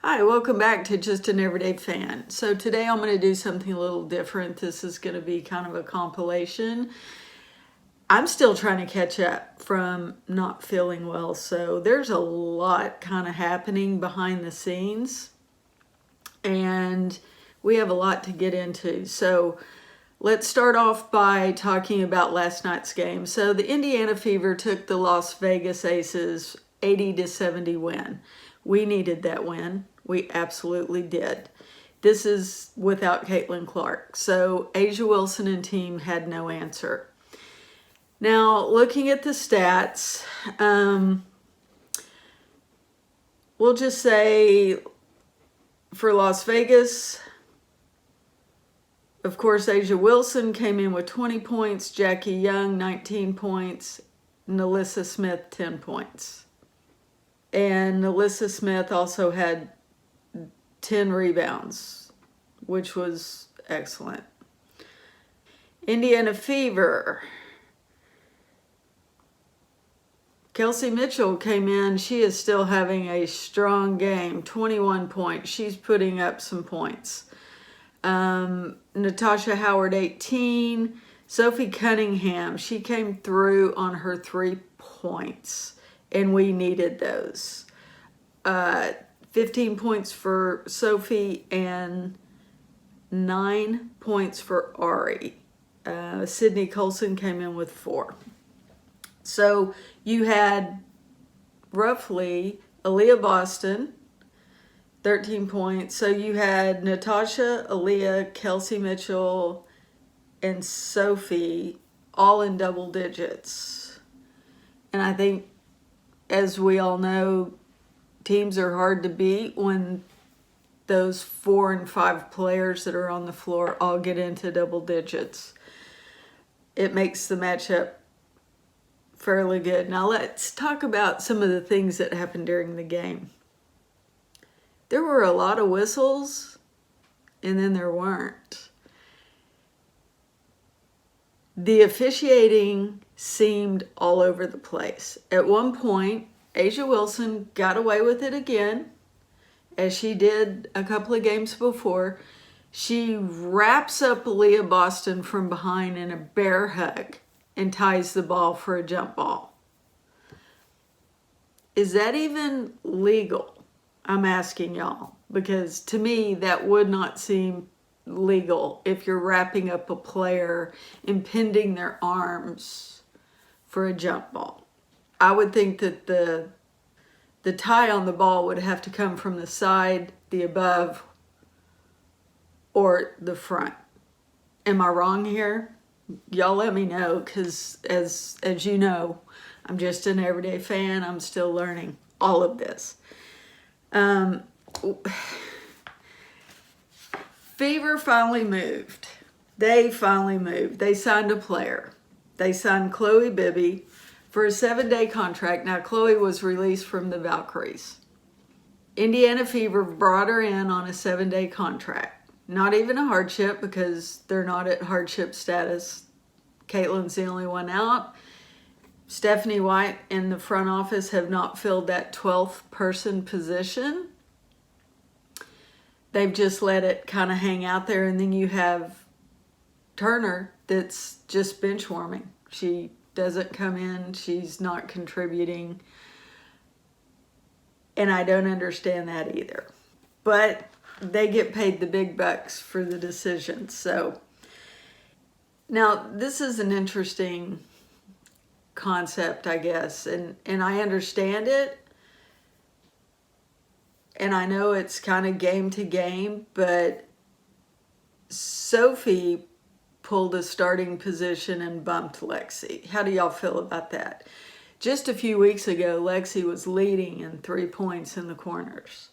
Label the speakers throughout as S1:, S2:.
S1: Hi, welcome back to Just an Everyday Fan. So today I'm going to do something a little different. This is going to be kind of a compilation. I'm still trying to catch up from not feeling well, so there's a lot kind of happening behind the scenes, and we have a lot to get into. So let's start off by talking about last night's game. So the Indiana Fever took the Las Vegas Aces 80-70 win. We needed that win. We absolutely did. This is without Caitlin Clark. So A'ja Wilson and team had no answer. Now, looking at the stats, we'll just say for Las Vegas, of course, A'ja Wilson came in with 20 points, Jackie Young 19 points, Nalissa Smith 10 points. And Nalissa Smith also had 10 rebounds, which was excellent. Indiana Fever. Kelsey Mitchell came in. She is still having a strong game, 21 points. She's putting up some points. Natasha Howard, 18. Sophie Cunningham, she came through on her 3 points, and we needed those. 15 points for Sophie and 9 points for Ari. Sydney Colson came in with 4. So you had roughly Aaliyah Boston, 13 points. So you had Natasha, Aaliyah, Kelsey Mitchell, and Sophie all in double digits. And I think, as we all know, teams are hard to beat when those 4 and 5 players that are on the floor all get into double digits. It makes the matchup fairly good. Now let's talk about some of the things that happened during the game. There were a lot of whistles, and then there weren't. The officiating seemed all over the place. At one point, A'ja Wilson got away with it again, as she did a couple of games before. She wraps up Aaliyah Boston from behind in a bear hug and ties the ball for a jump ball. Is that even legal? I'm asking y'all, because to me that would not seem legal if you're wrapping up a player and pinning their arms for a jump ball. I would think that the tie on the ball would have to come from the side, the above, or the front. Am I wrong here? Y'all let me know, because as you know, I'm just an everyday fan. I'm still learning all of this. Fever finally moved. They finally moved. They signed a player. They signed Chloe Bibby for a 7-day contract. Now, Chloe was released from the Valkyries. Indiana Fever brought her in on a 7-day contract. Not even a hardship, because they're not at hardship status. Caitlin's the only one out. Stephanie White and the front office have not filled that 12th person position. They've just let it kind of hang out there. And then you have Turner that's just bench warming. She doesn't come in. She's not contributing. And I don't understand that either. But they get paid the big bucks for the decisions. So now this is an interesting concept, I guess. And I understand it. And I know it's kind of game to game, but Sophie pulled a starting position and bumped Lexi. How do y'all feel about that? Just a few weeks ago, Lexi was leading in 3 points in the corners.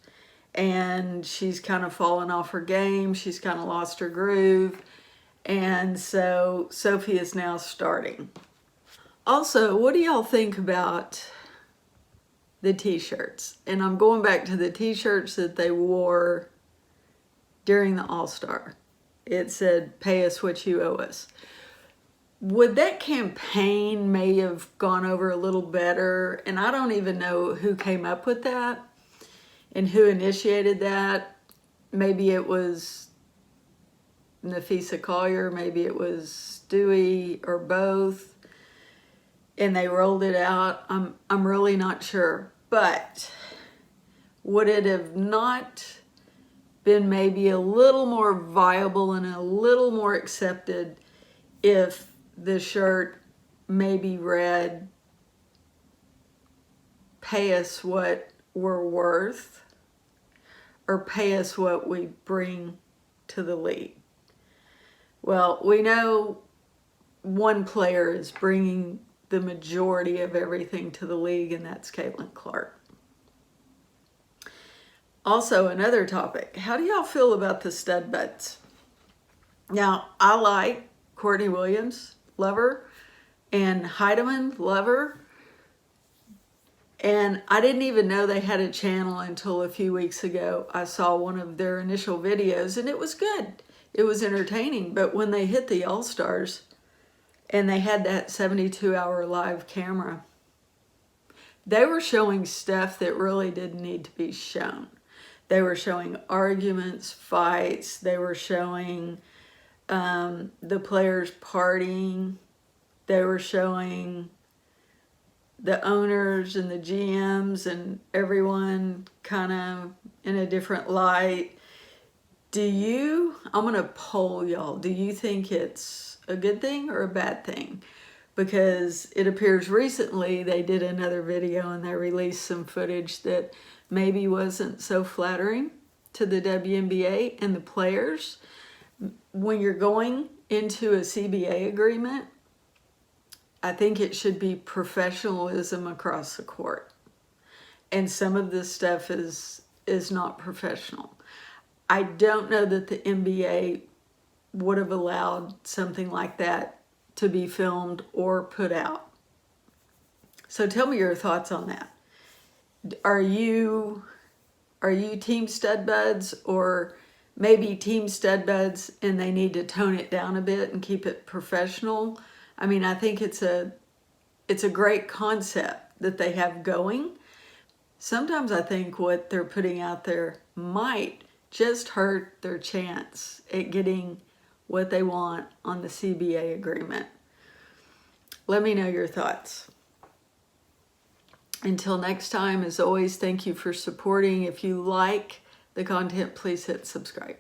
S1: And she's kind of fallen off her game. She's kind of lost her groove. And so Sophie is now starting. Also, what do y'all think about the T-shirts? And I'm going back to the T-shirts that they wore during the All-Star. It said, "Pay us what you owe us." Would that campaign may have gone over a little better? And I don't even know who came up with that. And who initiated that? Maybe it was Nafisa Collier, maybe it was Stewie, or both, and they rolled it out. I'm really not sure. But would it have not been maybe a little more viable and a little more accepted if the shirt maybe read, pay us what we're worth, or pay us what we bring to the league? Well, we know one player is bringing the majority of everything to the league, and that's Caitlin Clark. Also, another topic, how do y'all feel about the stud buds? Now, I like Courtney Williams, love her, and Heidemann, love her. And I didn't even know they had a channel until a few weeks ago. I saw one of their initial videos, and it was good. It was entertaining. But when they hit the All-Stars and they had that 72-hour live camera, they were showing stuff that really didn't need to be shown. They were showing arguments, fights. They were showing the players partying. They were showing the owners and the GMs and everyone kind of in a different light. I'm going to poll y'all, do you think it's a good thing or a bad thing? Because it appears recently they did another video and they released some footage that maybe wasn't so flattering to the WNBA and the players. When you're going into a CBA agreement, I think it should be professionalism across the court. And some of this stuff is not professional. I don't know that the NBA would have allowed something like that to be filmed or put out. So tell me your thoughts on that. Are you team stud buds, or maybe team stud buds and they need to tone it down a bit and keep it professional? I mean, I think it's a great concept that they have going. Sometimes I think what they're putting out there might just hurt their chance at getting what they want on the CBA agreement. Let me know your thoughts. Until next time, as always, thank you for supporting. If you like the content, please hit subscribe.